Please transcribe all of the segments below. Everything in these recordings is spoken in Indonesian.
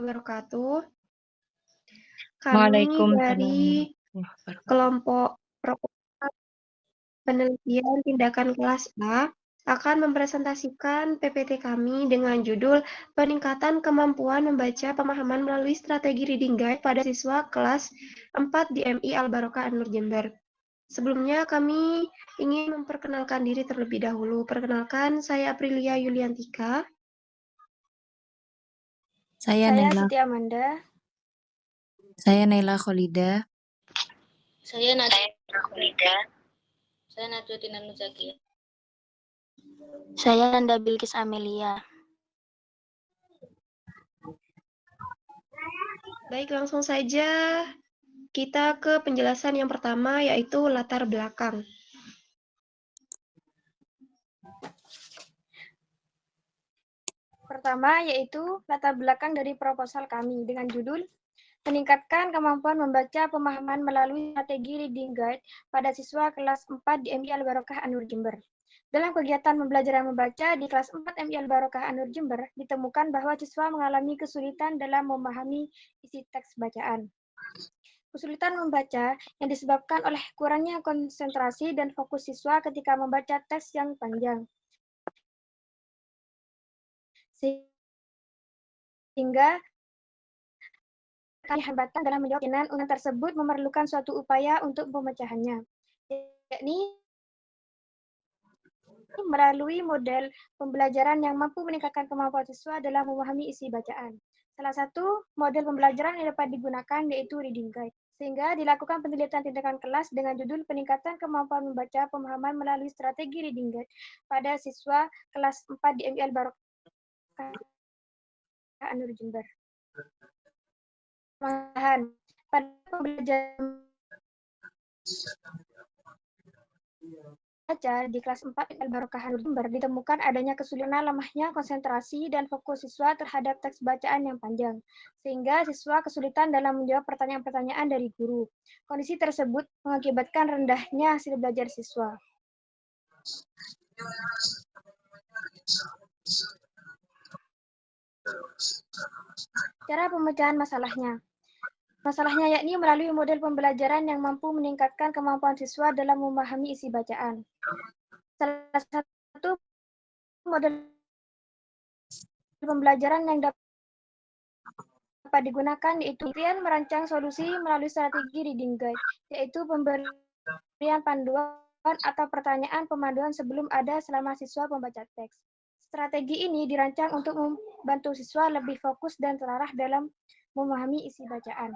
Wabarakatuh. Kami Waalaikumsalam dari warahmatullahi wabarakatuh. kelompok program penelitian tindakan kelas A akan mempresentasikan PPT kami dengan judul Peningkatan Kemampuan Membaca Pemahaman Melalui Strategi Reading Guide pada Siswa Kelas 4 di MI Al-Barokah An-Nur Jember. Sebelumnya kami ingin memperkenalkan diri terlebih dahulu. Perkenalkan, saya Aprilia Yuliantika. Saya Siti Amanda. Naila Kholida. Saya Najwa. Saya Najwa Nuzaki. Saya Nanda Bilkis Amelia. Baik, langsung saja kita ke penjelasan yang pertama, yaitu latar belakang. Pertama yaitu latar belakang dari proposal kami dengan judul Meningkatkan Kemampuan Membaca Pemahaman Melalui Strategi Reading Guide pada Siswa Kelas 4 di MI Al-Barokah An-Nur Jember. Dalam kegiatan pembelajaran membaca di kelas 4 MI Al-Barokah An-Nur Jember, ditemukan bahwa siswa mengalami kesulitan dalam memahami isi teks bacaan. Kesulitan membaca yang disebabkan oleh kurangnya konsentrasi dan fokus siswa ketika membaca teks yang panjang. Sehingga kami hambatan dalam menjawab pertanyaan ujian tersebut memerlukan suatu upaya untuk pemecahannya, yakni melalui model pembelajaran yang mampu meningkatkan kemampuan siswa dalam memahami isi bacaan. Salah satu model pembelajaran yang dapat digunakan yaitu Reading Guide, sehingga dilakukan penelitian tindakan kelas dengan judul Peningkatan Kemampuan Membaca Pemahaman Melalui Strategi Reading Guide pada siswa kelas 4 di MI Al-Barokah An-Nur Jember. Pada pembelajaran baca di kelas 4 Al-Barokah An-Nur Jember ditemukan adanya kesulitan lemahnya konsentrasi dan fokus siswa terhadap teks bacaan yang panjang, sehingga siswa kesulitan dalam menjawab pertanyaan-pertanyaan dari guru. Kondisi tersebut mengakibatkan rendahnya hasil belajar siswa. Cara pemecahan masalahnya. Masalahnya yakni melalui model pembelajaran yang mampu meningkatkan kemampuan siswa dalam memahami isi bacaan. Salah satu model pembelajaran yang dapat digunakan yaitu merancang solusi melalui strategi Reading Guide, yaitu pemberian panduan atau pertanyaan pemanduan sebelum ada selama siswa membaca teks. Strategi ini dirancang untuk membantu siswa lebih fokus dan terarah dalam memahami isi bacaan.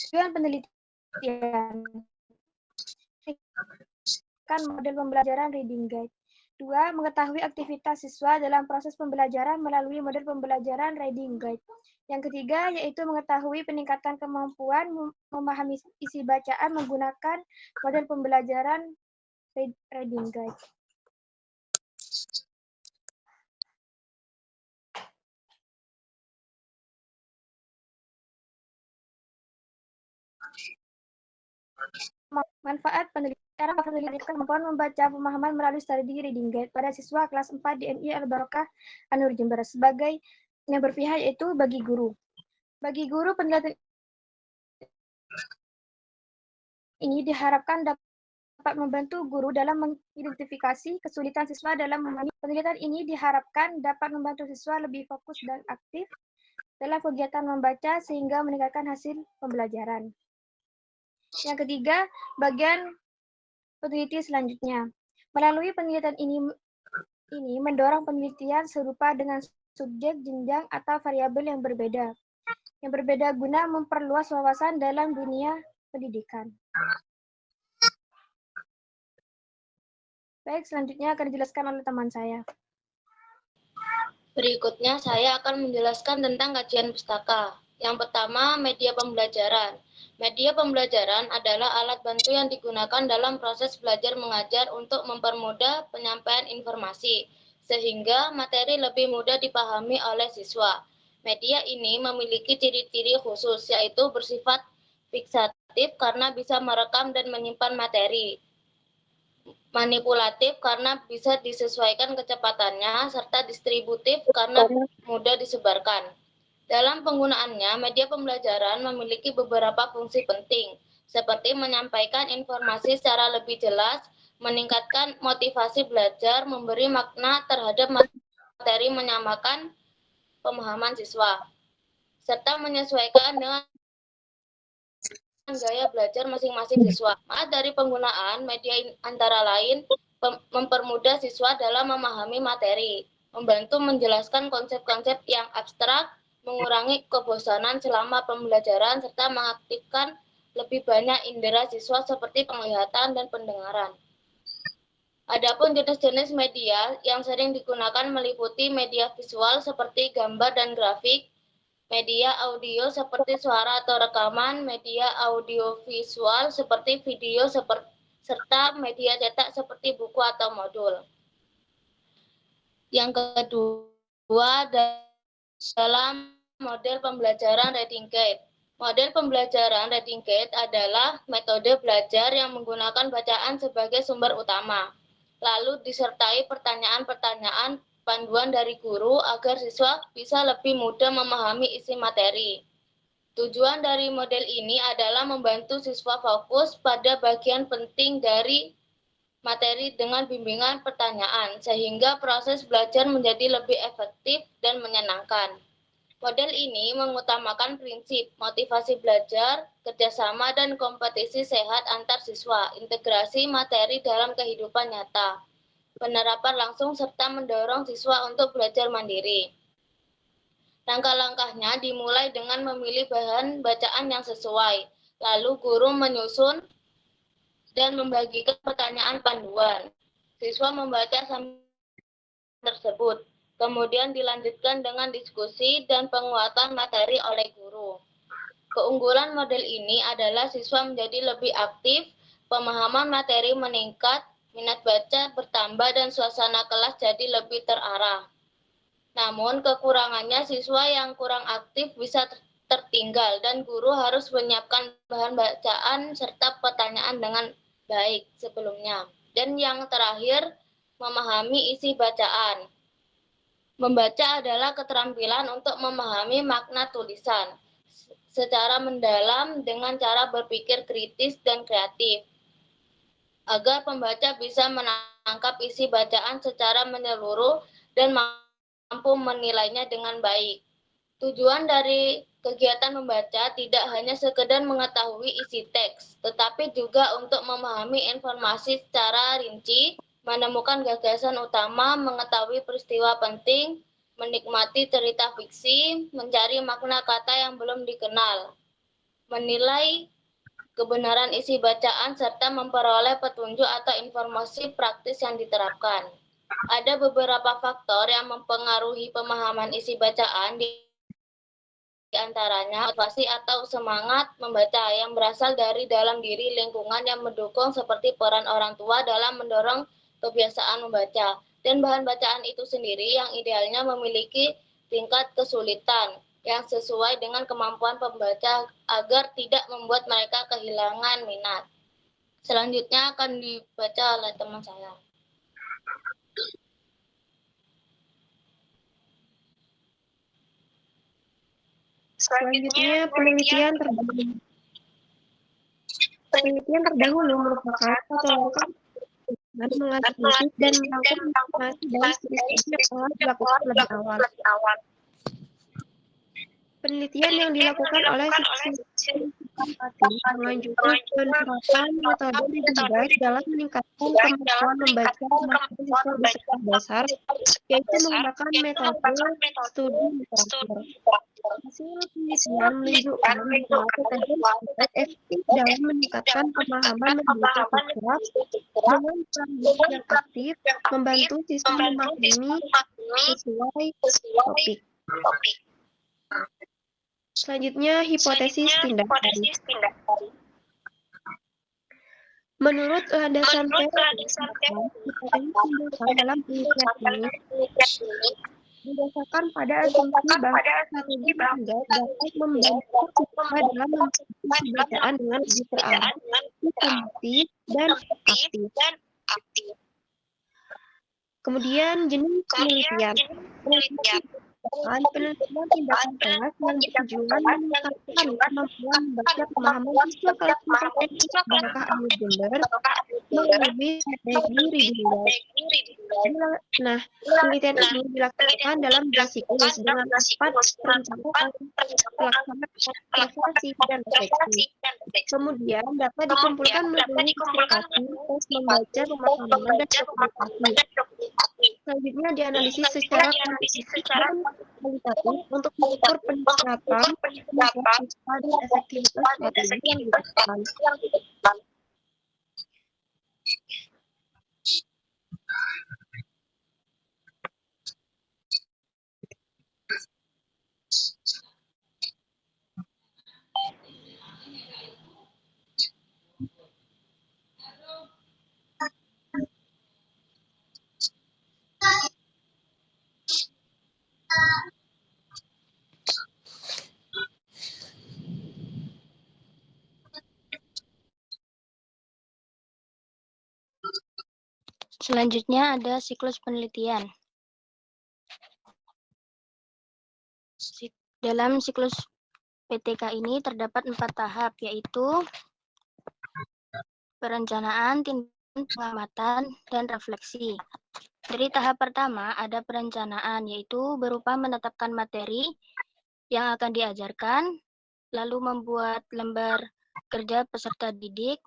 Tujuan penelitian kan model pembelajaran Reading Guide. 2. Mengetahui aktivitas siswa dalam proses pembelajaran melalui model pembelajaran Reading Guide. Yang ketiga, yaitu mengetahui peningkatan kemampuan memahami isi bacaan menggunakan model pembelajaran Reading Guide. Manfaat penelitian. Cara meningkatkan kemampuan membaca pemahaman melalui strategi Reading Guide pada siswa kelas 4 di MI Al-Barokah An-Nur Jember sebagai yang berpihak yaitu bagi guru. Bagi guru, penelitian ini diharapkan dapat membantu guru dalam mengidentifikasi kesulitan siswa dalam memahami. Penelitian ini diharapkan dapat membantu siswa lebih fokus dan aktif dalam kegiatan membaca sehingga meningkatkan hasil pembelajaran. Yang ketiga, bagian peneliti selanjutnya. Melalui penelitian ini mendorong penelitian serupa dengan subjek, jenjang, atau variabel yang berbeda guna memperluas wawasan dalam dunia pendidikan. Baik, selanjutnya akan dijelaskan oleh teman saya. Berikutnya saya akan menjelaskan tentang kajian pustaka. Yang pertama, media pembelajaran. Media pembelajaran adalah alat bantu yang digunakan dalam proses belajar mengajar untuk mempermudah penyampaian informasi, sehingga materi lebih mudah dipahami oleh siswa. Media ini memiliki ciri-ciri khusus, yaitu bersifat fiksatif karena bisa merekam dan menyimpan materi. manipulatif karena bisa disesuaikan kecepatannya, serta distributif karena mudah disebarkan. Dalam penggunaannya, media pembelajaran memiliki beberapa fungsi penting, seperti menyampaikan informasi secara lebih jelas, meningkatkan motivasi belajar, memberi makna terhadap materi, menyamakan pemahaman siswa, serta menyesuaikan dengan gaya belajar masing-masing siswa. Manfaat dari penggunaan media antara lain mempermudah siswa dalam memahami materi, membantu menjelaskan konsep-konsep yang abstrak, mengurangi kebosanan selama pembelajaran, serta mengaktifkan lebih banyak indera siswa seperti penglihatan dan pendengaran. Adapun jenis-jenis media yang sering digunakan meliputi media visual seperti gambar dan grafik, media audio seperti suara atau rekaman, media audiovisual seperti video, serta media cetak seperti buku atau modul. Yang kedua, dalam model pembelajaran Reading Guide. Model pembelajaran Reading Guide adalah metode belajar yang menggunakan bacaan sebagai sumber utama, lalu disertai pertanyaan-pertanyaan panduan dari guru agar siswa bisa lebih mudah memahami isi materi. Tujuan dari model ini adalah membantu siswa fokus pada bagian penting dari materi dengan bimbingan pertanyaan, sehingga proses belajar menjadi lebih efektif dan menyenangkan. Model ini mengutamakan prinsip motivasi belajar, kerjasama, dan kompetisi sehat antar siswa, integrasi materi dalam kehidupan nyata, penerapan langsung, serta mendorong siswa untuk belajar mandiri. Langkah-langkahnya dimulai dengan memilih bahan bacaan yang sesuai, lalu guru menyusun dan membagikan pertanyaan panduan. Siswa membaca tersebut, kemudian dilanjutkan dengan diskusi dan penguatan materi oleh guru. Keunggulan model ini adalah siswa menjadi lebih aktif, pemahaman materi meningkat, minat baca bertambah, dan suasana kelas jadi lebih terarah. Namun, kekurangannya siswa yang kurang aktif bisa tertinggal, dan guru harus menyiapkan bahan bacaan serta pertanyaan dengan baik sebelumnya. Dan yang terakhir, memahami isi bacaan. Membaca adalah keterampilan untuk memahami makna tulisan secara mendalam dengan cara berpikir kritis dan kreatif, agar pembaca bisa menangkap isi bacaan secara menyeluruh dan mampu menilainya dengan baik. Tujuan dari kegiatan membaca tidak hanya sekedar mengetahui isi teks, tetapi juga untuk memahami informasi secara rinci, menemukan gagasan utama, mengetahui peristiwa penting, menikmati cerita fiksi, mencari makna kata yang belum dikenal, menilai kebenaran isi bacaan, serta memperoleh petunjuk atau informasi praktis yang diterapkan. Ada beberapa faktor yang mempengaruhi pemahaman isi bacaan, di antaranya motivasi atau semangat membaca yang berasal dari dalam diri, lingkungan yang mendukung seperti peran orang tua dalam mendorong kebiasaan membaca, dan bahan bacaan itu sendiri yang idealnya memiliki tingkat kesulitan yang sesuai dengan kemampuan pembaca agar tidak membuat mereka kehilangan minat. Selanjutnya akan dibaca oleh teman saya. Selanjutnya, penelitian terdahulu merupakan satu langkah menganalisis dan merangkum informasi dan studi yang telah dilakukan lebih awal. Penelitian yang dilakukan oleh menganjurkan penerapan metode reading guide dalam meningkatkan kemampuan membaca materi siswa di sekolah dasar, yaitu menggunakan metode studi literatur. Hasil penelitian menunjukkan bahwa metode efektif dalam meningkatkan pemahaman membaca siswa dengan cara yang aktif, membantu siswa memahami sesuai topik. Selanjutnya, hipotesis tindak tanduk. Menurut landasan teori, hipotesis tindakan dalam penelitian ini didasarkan pada asumsi bahwa strategi belajar dapat membantu siswa dalam memperoleh bacaan dengan lebih terarah, sistematis, dan aktif. Kemudian jenis penelitian. Penelitian tindakan kelas yang bertujuan meningkatkan kemampuan membaca pemahaman siswa kelas 4 SD. Apakah ada gender melalui strategi reading guide. Nah, penelitian ini dilakukan dalam 2 siklus dengan 4 perencanaan, observasi, dan refleksi. Kemudian data dikumpulkan melalui observasi, tes membaca pemahaman, dan komunikasi. Selanjutnya dianalisis secara kuantitatif dan kualitatif untuk mengukur peningkatan kemampuan siswa dan efektivitas strategi yang diterapkan. Selanjutnya ada siklus penelitian. Dalam siklus PTK ini terdapat 4 tahap, yaitu perencanaan, tindakan, pengamatan, dan refleksi. Dari tahap pertama ada perencanaan, yaitu berupa menetapkan materi yang akan diajarkan, lalu membuat lembar kerja peserta didik,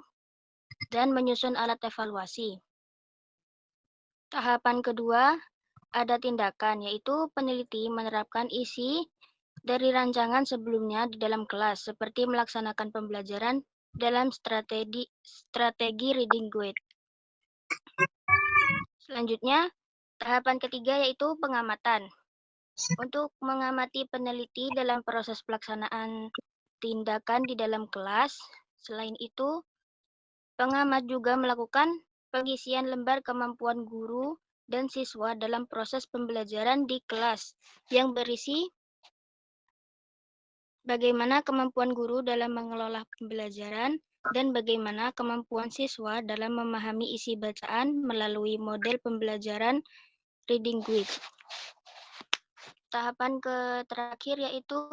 dan menyusun alat evaluasi. Tahapan kedua ada tindakan, yaitu peneliti menerapkan isi dari rancangan sebelumnya di dalam kelas, seperti melaksanakan pembelajaran dalam strategi reading guide. Selanjutnya, tahapan ketiga yaitu pengamatan. Untuk mengamati peneliti dalam proses pelaksanaan tindakan di dalam kelas. Selain itu, pengamat juga melakukan pengisian lembar kemampuan guru dan siswa dalam proses pembelajaran di kelas yang berisi bagaimana kemampuan guru dalam mengelola pembelajaran dan bagaimana kemampuan siswa dalam memahami isi bacaan melalui model pembelajaran reading guide. Tahapan terakhir yaitu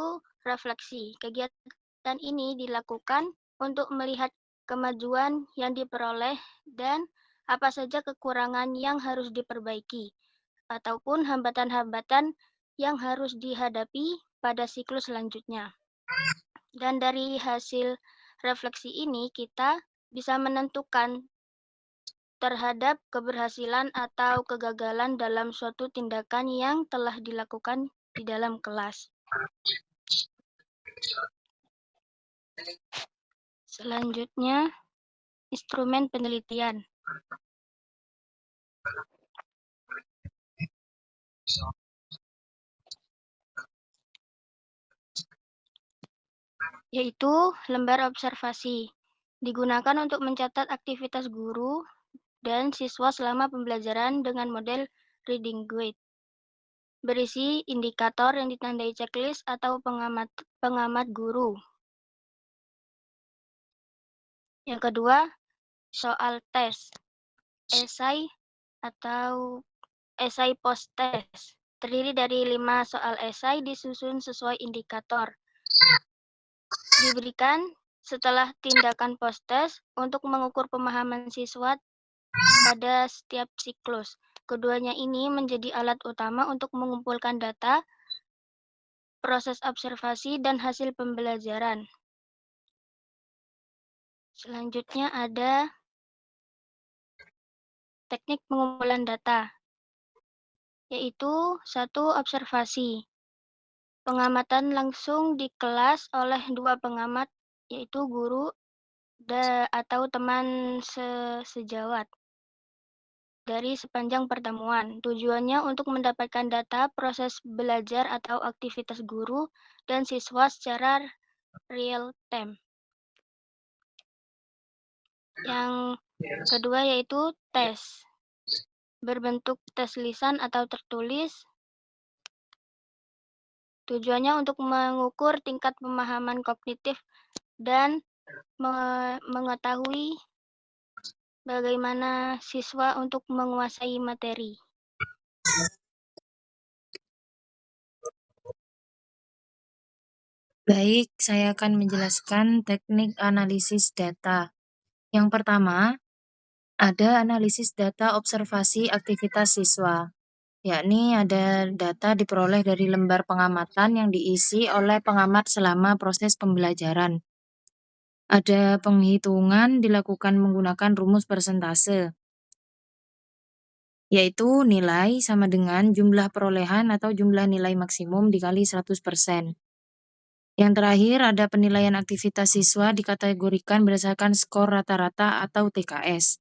refleksi. Kegiatan ini dilakukan untuk melihat kemajuan yang diperoleh dan apa saja kekurangan yang harus diperbaiki, ataupun hambatan-hambatan yang harus dihadapi pada siklus selanjutnya. Dan dari hasil refleksi ini, kita bisa menentukan terhadap keberhasilan atau kegagalan dalam suatu tindakan yang telah dilakukan di dalam kelas. Selanjutnya, instrumen penelitian. Yaitu lembar observasi. Digunakan untuk mencatat aktivitas guru dan siswa selama pembelajaran dengan model reading guide. Berisi indikator yang ditandai checklist atau pengamat guru. Yang kedua, soal tes, esai atau esai post test. Terdiri dari 5 soal esai disusun sesuai indikator. Diberikan setelah tindakan post test untuk mengukur pemahaman siswa pada setiap siklus. Keduanya ini menjadi alat utama untuk mengumpulkan data, proses observasi, dan hasil pembelajaran. Selanjutnya ada teknik pengumpulan data, yaitu 1. Observasi. Pengamatan langsung di kelas oleh 2 pengamat, yaitu guru atau teman sejawat dari sepanjang pertemuan. Tujuannya untuk mendapatkan data proses belajar atau aktivitas guru dan siswa secara real time. Yang kedua yaitu tes, berbentuk tes lisan atau tertulis. Tujuannya untuk mengukur tingkat pemahaman kognitif dan mengetahui Bagaimana siswa untuk menguasai materi? Baik, saya akan menjelaskan teknik analisis data. Yang pertama, ada analisis data observasi aktivitas siswa, yakni ada data diperoleh dari lembar pengamatan yang diisi oleh pengamat selama proses pembelajaran. Ada penghitungan dilakukan menggunakan rumus persentase, yaitu nilai sama dengan jumlah perolehan atau jumlah nilai maksimum dikali 100%. Yang terakhir, ada penilaian aktivitas siswa dikategorikan berdasarkan skor rata-rata atau TKS.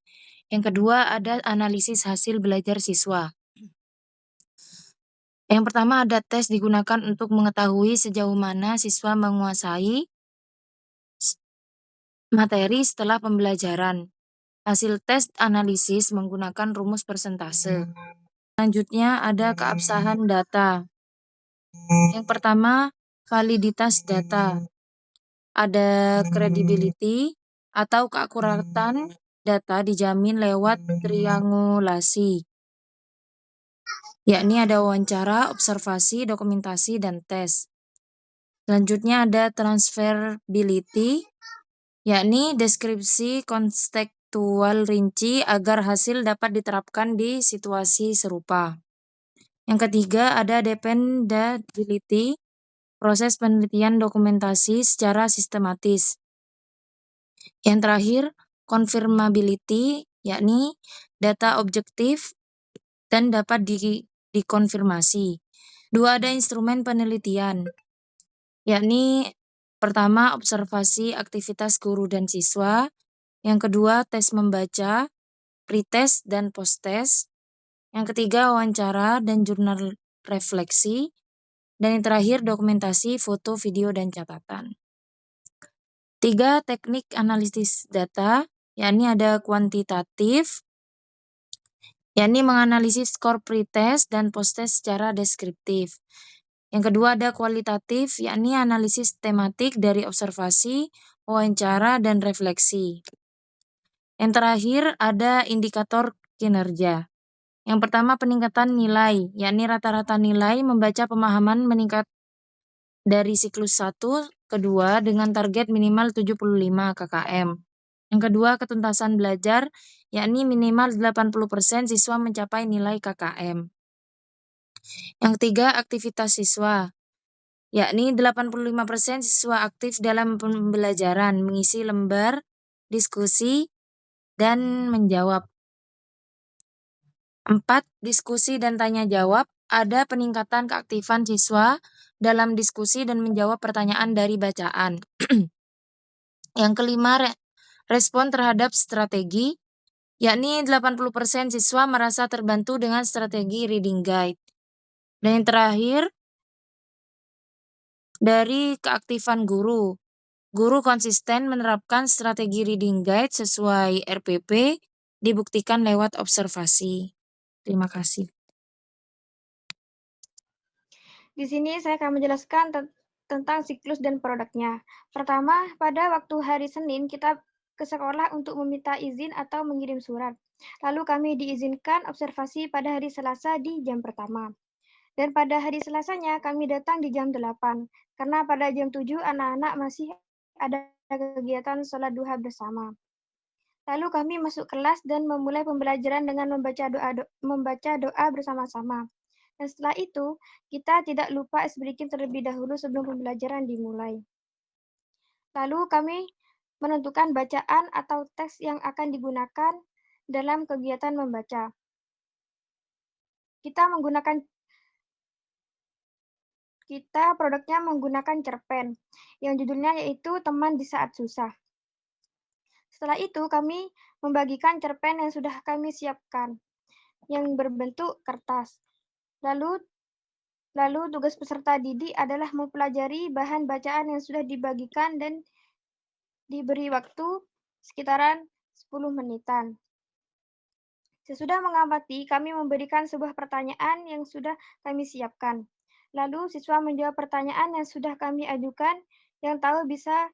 Yang kedua, ada analisis hasil belajar siswa. Yang pertama, ada tes digunakan untuk mengetahui sejauh mana siswa menguasai materi setelah pembelajaran. Hasil tes analisis menggunakan rumus persentase. Selanjutnya, ada keabsahan data. Yang pertama, validitas data. Ada credibility atau keakuratan data dijamin lewat triangulasi, yakni ada wawancara, observasi, dokumentasi, dan tes. Selanjutnya ada transferability, yakni deskripsi konstekstual rinci agar hasil dapat diterapkan di situasi serupa. Yang ketiga ada dependability, proses penelitian dokumentasi secara sistematis. Yang terakhir, confirmability, yakni data objektif dan dapat dikonfirmasi. Dua, ada instrumen penelitian, yakni pertama, observasi aktivitas guru dan siswa. Yang kedua, tes membaca, pretest dan posttest. Yang ketiga, wawancara dan jurnal refleksi. Dan yang terakhir, dokumentasi, foto, video, dan catatan. 3, teknik analisis data, yakni ada kuantitatif, yakni menganalisis skor pretest dan posttest secara deskriptif. Yang kedua ada kualitatif, yakni analisis tematik dari observasi, wawancara, dan refleksi. Yang terakhir ada indikator kinerja. Yang pertama peningkatan nilai, yakni rata-rata nilai membaca pemahaman meningkat dari siklus 1 ke 2 dengan target minimal 75 KKM. Yang kedua, ketuntasan belajar, yakni minimal 80% siswa mencapai nilai KKM. Yang ketiga, aktivitas siswa, yakni 85% siswa aktif dalam pembelajaran, mengisi lembar, diskusi, dan menjawab. 4, diskusi dan tanya jawab, ada peningkatan keaktifan siswa dalam diskusi dan menjawab pertanyaan dari bacaan. Yang kelima, respon terhadap strategi, yakni 80% siswa merasa terbantu dengan strategi reading guide. Dan yang terakhir, dari keaktifan guru. Guru konsisten menerapkan strategi reading guide sesuai RPP, dibuktikan lewat observasi. Terima kasih. Di sini saya akan menjelaskan tentang siklus dan produknya. Pertama, pada waktu hari Senin kita ke sekolah untuk meminta izin atau mengirim surat. Lalu kami diizinkan observasi pada hari Selasa di jam pertama. Dan pada hari Selasanya kami datang di jam 8, karena pada jam 7 anak-anak masih ada kegiatan sholat duha bersama. Lalu kami masuk kelas dan memulai pembelajaran dengan membaca doa bersama-sama. Dan setelah itu, kita tidak lupa SBreaking terlebih dahulu sebelum pembelajaran dimulai. Lalu kami menentukan bacaan atau teks yang akan digunakan dalam kegiatan membaca. Produknya menggunakan cerpen, yang judulnya yaitu Teman di Saat Susah. Setelah itu, kami membagikan cerpen yang sudah kami siapkan, yang berbentuk kertas. Lalu tugas peserta didik adalah mempelajari bahan bacaan yang sudah dibagikan dan diberi waktu sekitaran 10 menitan. Sesudah mengamati, kami memberikan sebuah pertanyaan yang sudah kami siapkan. Lalu siswa menjawab pertanyaan yang sudah kami ajukan, yang tahu bisa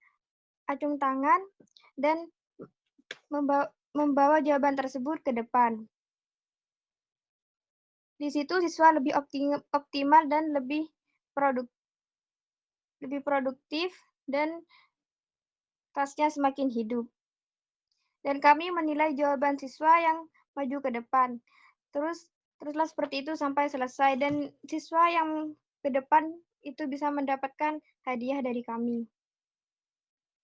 acung tangan dan membawa jawaban tersebut ke depan. Di situ siswa lebih optimal dan lebih produktif dan kelasnya semakin hidup. Dan kami menilai jawaban siswa yang maju ke depan. Teruslah seperti itu sampai selesai. Dan siswa yang ke depan itu bisa mendapatkan hadiah dari kami.